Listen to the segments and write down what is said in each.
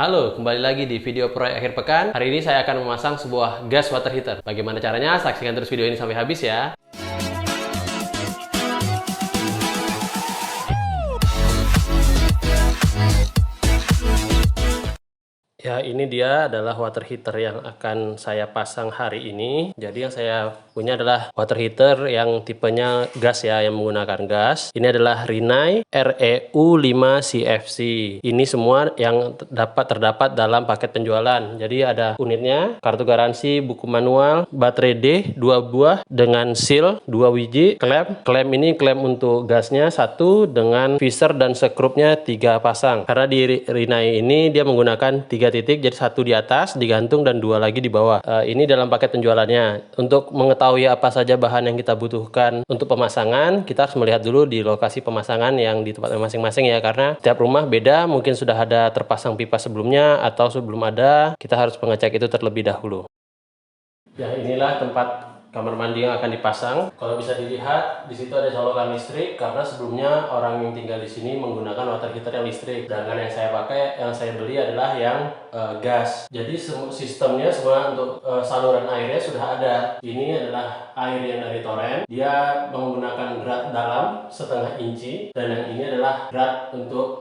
Halo, kembali lagi di video proyek akhir pekan. Hari ini saya akan memasang sebuah gas water heater. Bagaimana caranya? Saksikan terus video ini sampai habis ya. Ya, ini dia adalah water heater yang akan saya pasang hari ini. Jadi yang saya punya adalah water heater yang tipenya gas ya, yang menggunakan gas. Ini adalah Rinnai REU5CFC. Ini semua yang terdapat dalam paket penjualan. Jadi ada unitnya, kartu garansi, buku manual, baterai D 2 buah dengan seal 2 biji, klem ini klem untuk gasnya 1 dengan visor dan sekrupnya 3 pasang. Karena di Rinnai ini dia menggunakan 3 titik, jadi 1 di atas digantung dan 2 lagi di bawah. Ini dalam paket penjualannya. Untuk mengetahui apa saja bahan yang kita butuhkan untuk pemasangan, kita harus melihat dulu di lokasi pemasangan yang di tempat masing-masing ya, karena setiap rumah beda, mungkin sudah ada terpasang pipa sebelumnya atau sebelum ada, kita harus mengecek itu terlebih dahulu. Ya, inilah tempat kamar mandi yang akan dipasang. Kalau bisa dilihat, di situ ada colokan listrik karena sebelumnya orang yang tinggal di sini menggunakan water heater yang listrik. Sedangkan yang saya pakai, yang saya beli adalah yang gas. Jadi sistemnya semua untuk saluran airnya sudah ada. Ini adalah air yang dari toren. Dia menggunakan drat dalam 1/2 inci, dan yang ini adalah drat untuk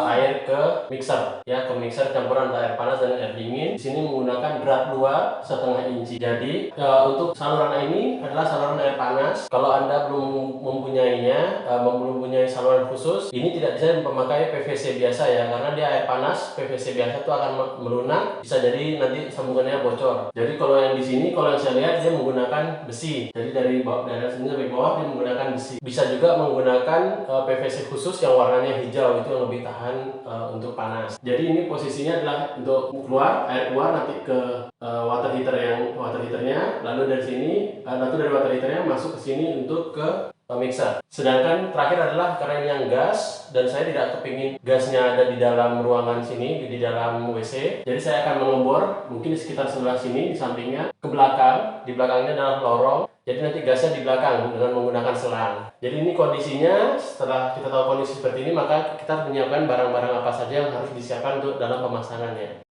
air ke mixer. Ya, ke mixer campuran antara air panas dan air dingin. Di sini menggunakan drat luar 1/2 inci. Jadi untuk saluran ini adalah saluran air panas. Kalau Anda belum mempunyainya, belum mempunyai saluran khusus, ini tidak bisa memakai PVC biasa ya, karena dia air panas. PVC biasa itu akan melunak, bisa jadi nanti sambungannya bocor. Jadi kalau yang di sini, kalau yang saya lihat, dia menggunakan besi. Jadi dari sini sampai bawah dia menggunakan besi. Bisa juga menggunakan PVC khusus yang warnanya hijau, itu yang lebih tahan untuk panas. Jadi ini posisinya adalah untuk keluar, air keluar nanti ke water heaternya, lalu dari sini dari water heaternya masuk ke sini untuk ke mixer. Sedangkan terakhir adalah karena ini yang gas, dan saya tidak kepingin gasnya ada di dalam ruangan sini, di dalam WC. Jadi saya akan mengebor mungkin di sekitar sebelah sini, di sampingnya, ke belakang. Di belakangnya adalah lorong. Jadi nanti gasnya di belakang dengan menggunakan selang. Jadi ini kondisinya, setelah kita tahu kondisi seperti ini, maka kita menyiapkan barang-barang apa saja yang harus disiapkan untuk dalam pemasangannya.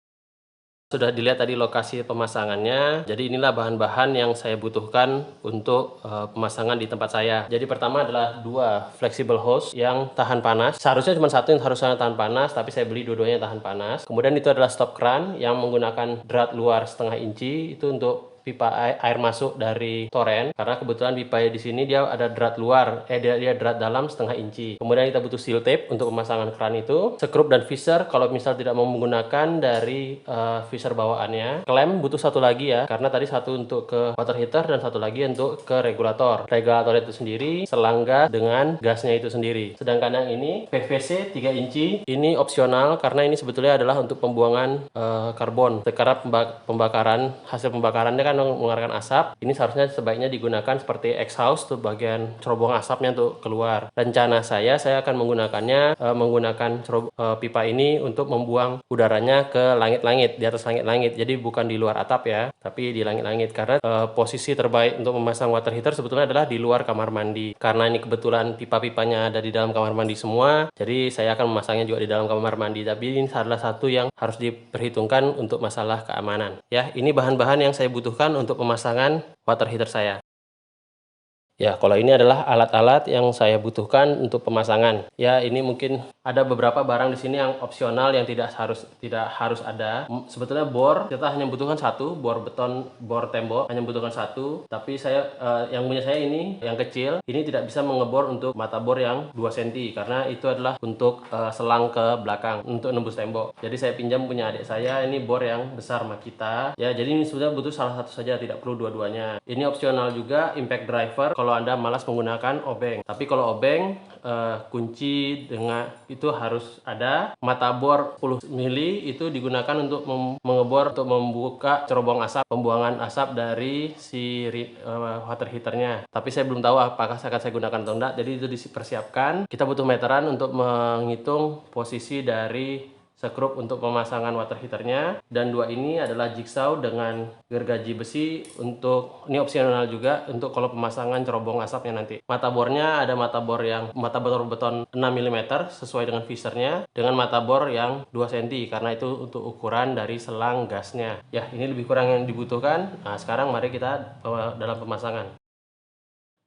Sudah dilihat tadi lokasi pemasangannya. Jadi inilah bahan-bahan yang saya butuhkan untuk pemasangan di tempat saya. Jadi pertama adalah 2 flexible hose yang tahan panas. Seharusnya cuma 1 yang harusnya tahan panas, tapi saya beli dua-duanya tahan panas. Kemudian itu adalah stop kran yang menggunakan drat luar 1/2 inci, itu untuk pipa air masuk dari toren, karena kebetulan pipa di sini dia ada drat luar, dia drat dalam 1/2 inci. Kemudian kita butuh seal tape untuk pemasangan kran itu, skrup dan visor kalau misal tidak mau menggunakan dari visor bawaannya. Klem butuh 1 lagi ya, karena tadi 1 untuk ke water heater dan 1 lagi untuk ke regulator. Regulator itu sendiri, selang gas dengan gasnya itu sendiri. Sedangkan yang ini PVC 3 inci, ini opsional karena ini sebetulnya adalah untuk pembuangan karbon. Karena pembakaran, hasil pembakarannya kan mengeluarkan asap. Ini seharusnya sebaiknya digunakan seperti exhaust tuh, bagian cerobong asapnya untuk keluar. Rencana saya akan menggunakannya menggunakan pipa ini untuk membuang udaranya ke langit-langit, di atas langit-langit. Jadi bukan di luar atap ya, tapi di langit-langit, karena posisi terbaik untuk memasang water heater sebetulnya adalah di luar kamar mandi. Karena ini kebetulan pipa-pipanya ada di dalam kamar mandi semua, jadi saya akan memasangnya juga di dalam kamar mandi. Tapi ini adalah satu yang harus diperhitungkan untuk masalah keamanan. Ya, ini bahan-bahan yang saya butuhkan untuk pemasangan water heater saya. Ya, kalau ini adalah alat-alat yang saya butuhkan untuk pemasangan. Ya, ini mungkin ada beberapa barang di sini yang opsional yang tidak harus ada. Sebetulnya bor kita hanya membutuhkan 1, bor beton, bor tembok hanya membutuhkan 1. Tapi saya yang punya saya ini yang kecil, ini tidak bisa mengebor untuk mata bor yang 2 cm karena itu adalah untuk selang ke belakang untuk nembus tembok. Jadi saya pinjam punya adik saya, ini bor yang besar Makita. Ya, jadi ini sudah butuh salah satu saja, tidak perlu dua-duanya. Ini opsional juga impact driver kalau Anda malas menggunakan obeng. Tapi kalau obeng, kunci dengan itu harus ada. Mata bor 10 mili itu digunakan untuk mengebor, untuk membuka cerobong asap, pembuangan asap dari si water heaternya. Tapi saya belum tahu apakah akan saya gunakan atau enggak, jadi itu dipersiapkan. Kita butuh meteran untuk menghitung posisi dari skrup untuk pemasangan water heaternya, dan 2 ini adalah jigsaw dengan gergaji besi untuk, ini opsional juga untuk kalau pemasangan cerobong asapnya nanti. Mata bornya ada mata bor beton 6 mm sesuai dengan visernya, dengan mata bor yang 2 cm karena itu untuk ukuran dari selang gasnya. Ya, ini lebih kurang yang dibutuhkan. Nah, sekarang mari kita dalam pemasangan.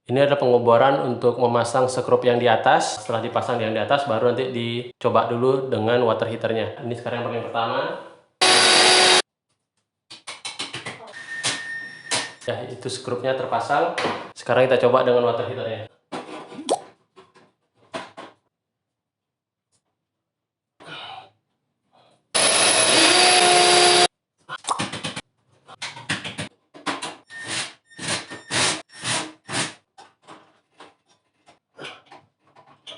Ini adalah pengoboran untuk memasang skrup yang di atas. Setelah dipasang yang di atas, baru nanti dicoba dulu dengan water heaternya. Ini sekarang yang paling pertama. Ya, itu skrupnya terpasang. Sekarang kita coba dengan water heaternya.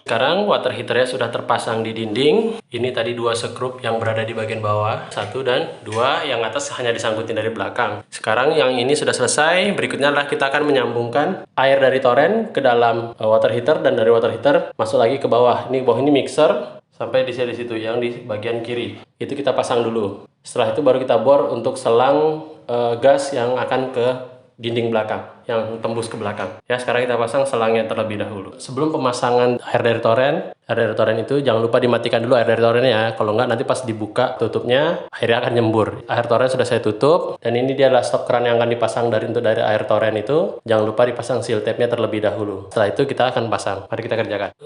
Sekarang water heaternya sudah terpasang di dinding. Ini tadi 2 skrup yang berada di bagian bawah, 1 dan 2, yang atas hanya disangkutin dari belakang. Sekarang yang ini sudah selesai. Berikutnya adalah kita akan menyambungkan air dari toren ke dalam water heater, dan dari water heater masuk lagi ke bawah. Ini bawah ini mixer sampai di situ yang di bagian kiri. Itu kita pasang dulu. Setelah itu baru kita bor untuk selang gas yang akan ke dinding belakang, yang tembus ke belakang. Ya, sekarang kita pasang selangnya terlebih dahulu. Sebelum pemasangan air dari toren itu jangan lupa dimatikan dulu air dari torennya ya. Kalau nggak nanti pas dibuka tutupnya airnya akan nyembur. Air toren sudah saya tutup, dan ini dia adalah stop keran yang akan dipasang dari air toren itu. Jangan lupa dipasang seal tape-nya terlebih dahulu. Setelah itu kita akan pasang. Mari kita kerjakan.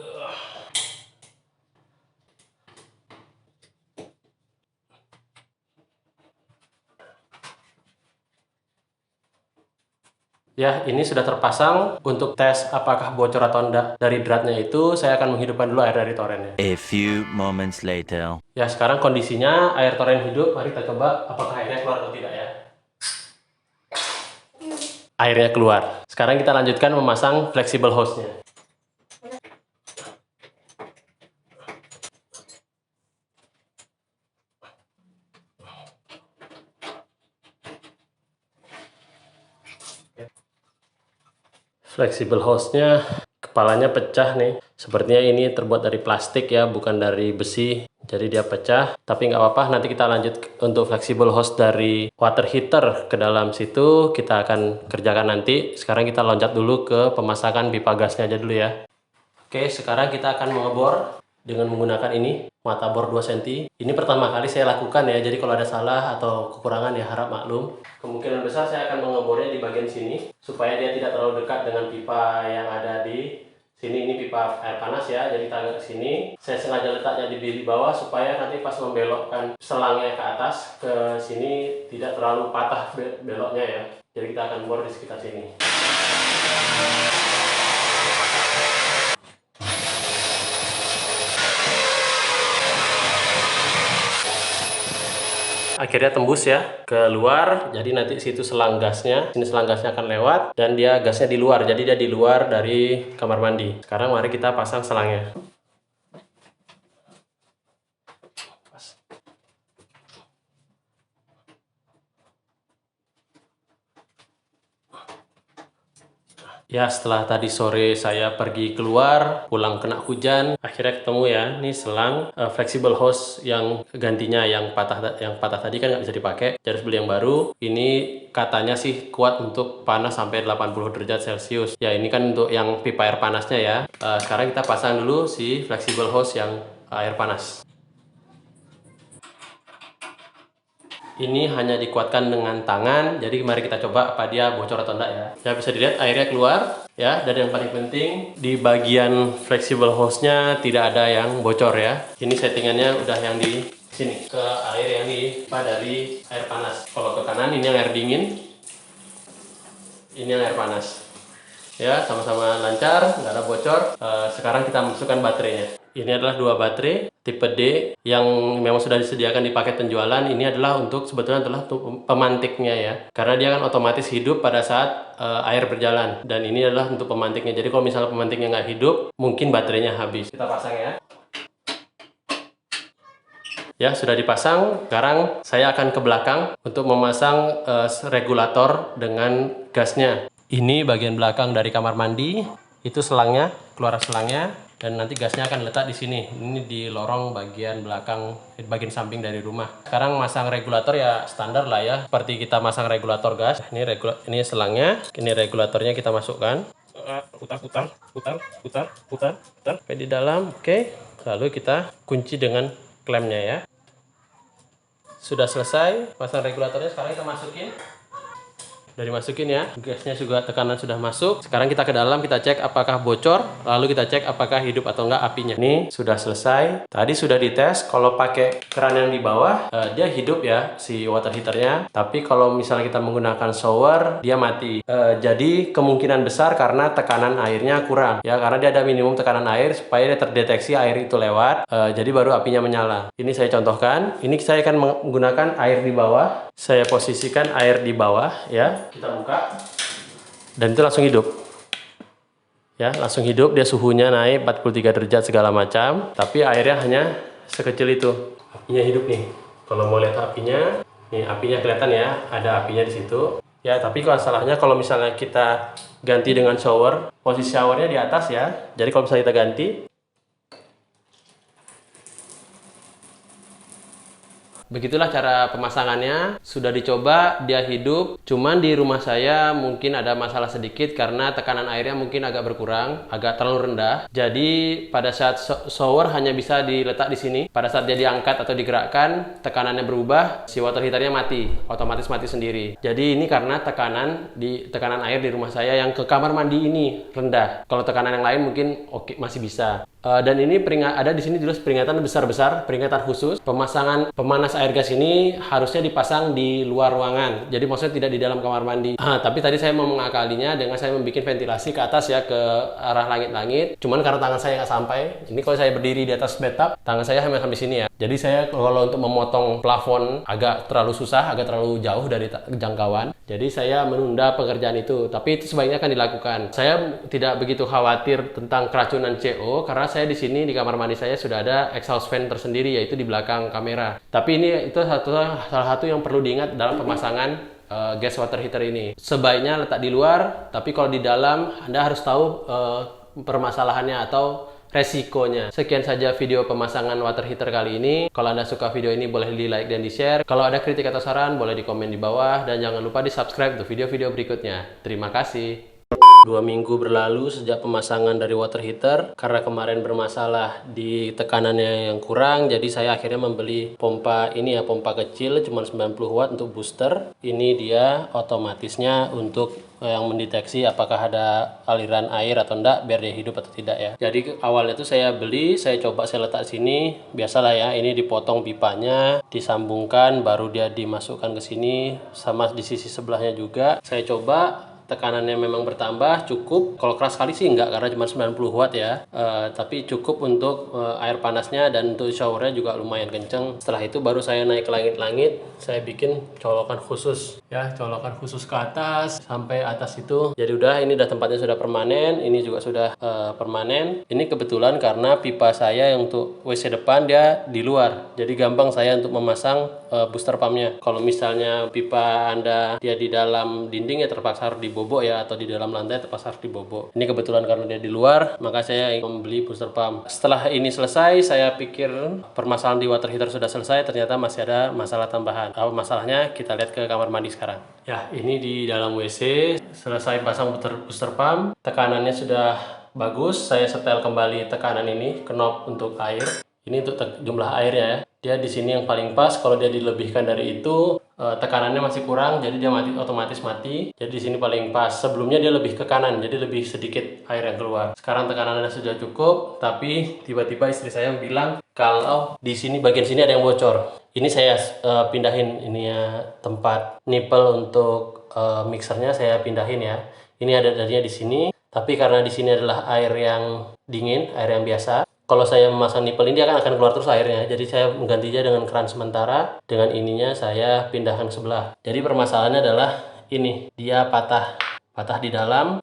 Ya, ini sudah terpasang. Untuk tes apakah bocor atau enggak dari dratnya itu, saya akan menghidupkan dulu air dari torennya. A few moments later. Ya, sekarang kondisinya air toren hidup. Mari kita coba apakah airnya keluar atau tidak ya. Airnya keluar. Sekarang kita lanjutkan memasang flexible hose-nya. Flexible hose-nya kepalanya pecah nih. Sepertinya ini terbuat dari plastik ya, bukan dari besi. Jadi dia pecah, tapi nggak apa-apa. Nanti kita lanjut untuk flexible hose dari water heater ke dalam situ. Kita akan kerjakan nanti. Sekarang kita loncat dulu ke pemasangan pipa gasnya aja dulu ya. Oke, sekarang kita akan mengebor dengan menggunakan ini, mata bor 2 cm. Ini pertama kali saya lakukan ya, jadi kalau ada salah atau kekurangan ya harap maklum. Kemungkinan besar saya akan mengebornya di bagian sini, supaya dia tidak terlalu dekat dengan pipa yang ada di sini. Ini pipa air panas ya, jadi kita agak ke sini. Saya sengaja letaknya di bawah, supaya nanti pas membelokkan selangnya ke atas, ke sini tidak terlalu patah beloknya ya. Jadi kita akan bor di sekitar sini. Akhirnya tembus ya keluar, jadi nanti situ selang gasnya, sini selang gasnya akan lewat, dan dia gasnya di luar, jadi dia di luar dari kamar mandi. Sekarang mari kita pasang selangnya. Ya, setelah tadi sore saya pergi keluar, pulang kena hujan, akhirnya ketemu ya, ini selang flexible hose yang gantinya yang patah tadi kan nggak bisa dipakai, jadi harus beli yang baru. Ini katanya sih kuat untuk panas sampai 80 derajat Celcius. Ya, ini kan untuk yang pipa air panasnya ya. Sekarang kita pasang dulu si flexible hose yang air panas. Ini hanya dikuatkan dengan tangan, jadi mari kita coba apa dia bocor atau enggak ya. Ya, bisa dilihat airnya keluar ya, dan yang paling penting di bagian flexible hose-nya tidak ada yang bocor ya. Ini settingannya udah yang di sini, ke air yang dari air panas. Kalau ke kanan ini yang air dingin, ini yang air panas. Ya, sama-sama lancar, nggak ada bocor. Sekarang kita masukkan baterainya. Ini adalah 2 baterai tipe D yang memang sudah disediakan di paket penjualan. Ini adalah sebetulnya adalah pemantiknya ya, karena dia kan otomatis hidup pada saat air berjalan, dan ini adalah untuk pemantiknya. Jadi kalau misalnya pemantiknya nggak hidup, mungkin baterainya habis. Kita pasang ya. Ya, sudah dipasang. Sekarang saya akan ke belakang untuk memasang regulator dengan gasnya. Ini bagian belakang dari kamar mandi. Itu selangnya, keluar selangnya. Dan nanti gasnya akan letak di sini. Ini di lorong bagian belakang, bagian samping dari rumah. Sekarang masang regulator ya standar lah ya. Seperti kita masang regulator gas. Ini selangnya. Ini regulatornya kita masukkan. Putar. Sampai di dalam. Oke. Lalu kita kunci dengan klemnya ya. Sudah selesai pasang regulatornya. Sekarang kita masukin. Udah dimasukin ya, gasnya juga tekanan sudah masuk. Sekarang kita ke dalam, kita cek apakah bocor, lalu kita cek apakah hidup atau enggak apinya. Ini sudah selesai. Tadi sudah dites, kalau pakai keran yang di bawah dia hidup ya si water heaternya. Tapi kalau misalnya kita menggunakan shower, dia mati. Jadi kemungkinan besar karena tekanan airnya kurang ya, karena dia ada minimum tekanan air supaya dia terdeteksi air itu lewat. Jadi baru apinya menyala. Ini saya contohkan. Ini saya akan menggunakan air di bawah. Saya posisikan air di bawah ya. Kita buka dan itu langsung hidup ya, langsung hidup. Dia suhunya naik 43 derajat segala macam, tapi airnya hanya sekecil itu. Apinya hidup nih. Kalau mau lihat apinya, nih apinya kelihatan ya, ada apinya di situ ya. Tapi kalau salahnya kalau misalnya kita ganti dengan shower, posisi showernya di atas ya. Jadi kalau misalnya kita ganti, begitulah cara pemasangannya. Sudah dicoba, dia hidup. Cuman di rumah saya mungkin ada masalah sedikit karena tekanan airnya mungkin agak berkurang, agak terlalu rendah. Jadi pada saat shower hanya bisa diletak di sini. Pada saat dia diangkat atau digerakkan, tekanannya berubah, si water heaternya mati, otomatis mati sendiri. Jadi ini karena tekanan air di rumah saya yang ke kamar mandi ini rendah. Kalau tekanan yang lain mungkin oke, masih bisa. Dan ini ada di sini jelas peringatan besar-besar, peringatan khusus. Pemasangan pemanas air gas ini harusnya dipasang di luar ruangan. Jadi maksudnya tidak di dalam kamar mandi. Tapi tadi saya mau mengakalinya dengan saya membuat ventilasi ke atas ya, ke arah langit-langit. Cuman karena tangan saya nggak sampai. Ini kalau saya berdiri di atas bathtub, tangan saya hanya sampai sini ya. Jadi saya kalau untuk memotong plafon agak terlalu susah, agak terlalu jauh dari jangkauan. Jadi saya menunda pekerjaan itu. Tapi itu sebaiknya akan dilakukan. Saya tidak begitu khawatir tentang keracunan CO karena saya di sini di kamar mandi saya sudah ada exhaust fan tersendiri, yaitu di belakang kamera. Tapi itu salah satu yang perlu diingat dalam pemasangan gas water heater ini. Sebaiknya letak di luar, tapi kalau di dalam Anda harus tahu permasalahannya atau resikonya. Sekian saja video pemasangan water heater kali ini. Kalau Anda suka video ini boleh di like dan di share. Kalau ada kritik atau saran boleh di komen di bawah. Dan jangan lupa di subscribe untuk video-video berikutnya. Terima kasih. 2 minggu berlalu sejak pemasangan dari water heater. Karena kemarin bermasalah di tekanannya yang kurang, jadi saya akhirnya membeli pompa ini ya, pompa kecil cuma 90 watt untuk booster. Ini dia otomatisnya untuk yang mendeteksi apakah ada aliran air atau enggak, biar dia hidup atau tidak ya. Jadi awalnya itu saya beli, saya coba saya letak sini, biasalah ya, ini dipotong pipanya, disambungkan, baru dia dimasukkan ke sini, sama di sisi sebelahnya juga. Saya coba, tekanannya memang bertambah, cukup. Kalau keras sekali sih enggak, karena cuma 90 watt ya. Tapi cukup untuk air panasnya, dan untuk showernya juga lumayan kenceng. Setelah itu baru saya naik ke langit-langit, saya bikin colokan khusus ya, colokan khusus ke atas sampai atas itu. Jadi ini udah tempatnya sudah permanen, ini juga sudah permanen. Ini kebetulan karena pipa saya yang untuk WC depan dia di luar, jadi gampang saya untuk memasang booster pumpnya. Kalau misalnya pipa Anda dia di dalam dinding ya terpaksa harus dibobok ya, atau di dalam lantai terpaksa harus dibobok. Ini kebetulan karena dia di luar, maka saya membeli booster pump. Setelah ini selesai, saya pikir permasalahan di water heater sudah selesai. Ternyata masih ada masalah tambahan. Apa masalahnya? Kita lihat ke kamar mandi sekarang. Ya, ini di dalam WC. Selesai pasang booster pump, tekanannya sudah bagus. Saya setel kembali tekanan ini, knob untuk air. Ini untuk jumlah airnya ya. Dia di sini yang paling pas. Kalau dia dilebihkan dari itu, tekanannya masih kurang, jadi dia otomatis mati. Jadi di sini paling pas. Sebelumnya dia lebih ke kanan, jadi lebih sedikit air yang keluar. Sekarang tekanannya sudah cukup, tapi tiba-tiba istri saya bilang kalau di sini bagian sini ada yang bocor. Ini saya pindahin ini ya, tempat nipple untuk mixernya saya pindahin ya. Ini ada darinya di sini, tapi karena di sini adalah air yang dingin, air yang biasa. Kalau saya memasang nipple ini dia akan keluar terus airnya. Jadi saya menggantinya dengan keran sementara. Dengan ininya saya pindahkan ke sebelah. Jadi permasalahannya adalah ini, dia patah di dalam.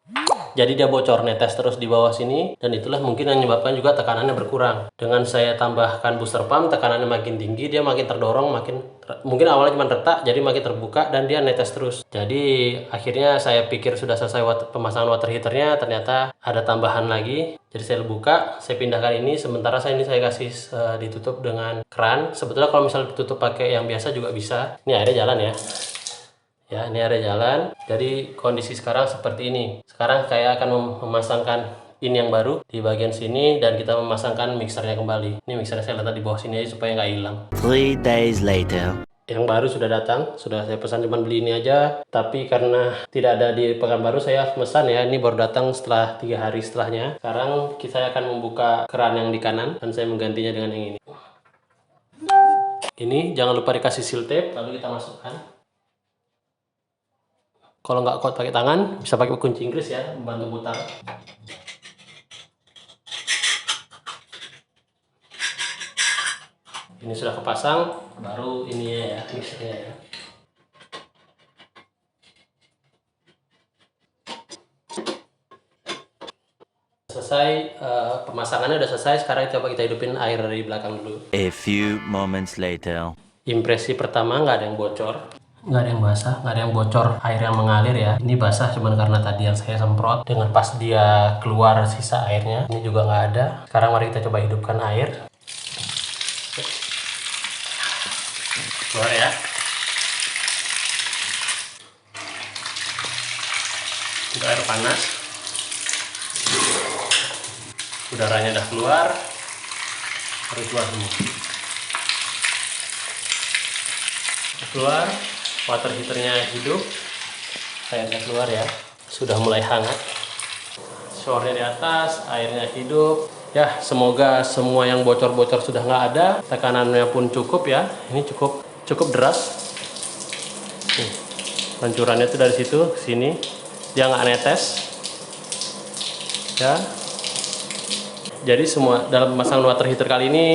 jadi dia bocor, netes terus di bawah sini, dan itulah mungkin yang menyebabkan juga tekanannya berkurang. Dengan saya tambahkan booster pump, tekanannya makin tinggi, dia makin terdorong, mungkin awalnya cuma retak, jadi makin terbuka dan dia netes terus. Jadi akhirnya saya pikir sudah selesai pemasangan water heaternya, ternyata ada tambahan lagi. Jadi saya buka, saya pindahkan ini. Sementara saya kasih ditutup dengan keran. Sebetulnya kalau misalnya ditutup pakai yang biasa juga bisa. Ini airnya jalan ya. Ya, ini area jalan. Jadi kondisi sekarang seperti ini. Sekarang saya akan memasangkan ini yang baru di bagian sini, dan kita memasangkan mixernya kembali. Ini mixernya saya letak di bawah sini aja supaya nggak hilang. 3 days later. Yang baru sudah datang, sudah saya pesan, cuman beli ini aja. Tapi karena tidak ada di Pekanbaru, saya pesan ya. Ini baru datang setelah 3 hari setelahnya. Sekarang saya akan membuka keran yang di kanan dan saya menggantinya dengan yang ini. Ini jangan lupa dikasih seal tape, lalu kita masukkan. Kalau nggak kuat pakai tangan, bisa pakai kunci Inggris ya, membantu putar. Ini sudah kepasang, baru ini ya, mixernya ya. Selesai, pemasangannya udah selesai. Sekarang coba kita hidupin air dari belakang dulu. A few moments later. Impresi pertama, nggak ada yang bocor, nggak ada yang basah, nggak ada yang bocor, air yang mengalir ya. Ini basah cuman karena tadi yang saya semprot, dengan pas dia keluar sisa airnya. Ini juga nggak ada. Sekarang mari kita coba hidupkan air. Keluar ya. Untuk air panas, udaranya udah keluar, harus keluar semua. Keluar, water heaternya hidup, airnya keluar ya, sudah mulai hangat. Showernya di atas, airnya hidup. Ya, semoga semua yang bocor-bocor sudah nggak ada, tekanannya pun cukup ya. Ini cukup deras. Nih, pancurannya itu dari situ ke sini, dia nggak netes. Ya. Jadi semua dalam pemasangan water heater kali ini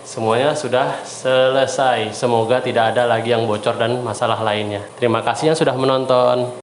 semuanya sudah selesai. Semoga tidak ada lagi yang bocor dan masalah lainnya. Terima kasih yang sudah menonton.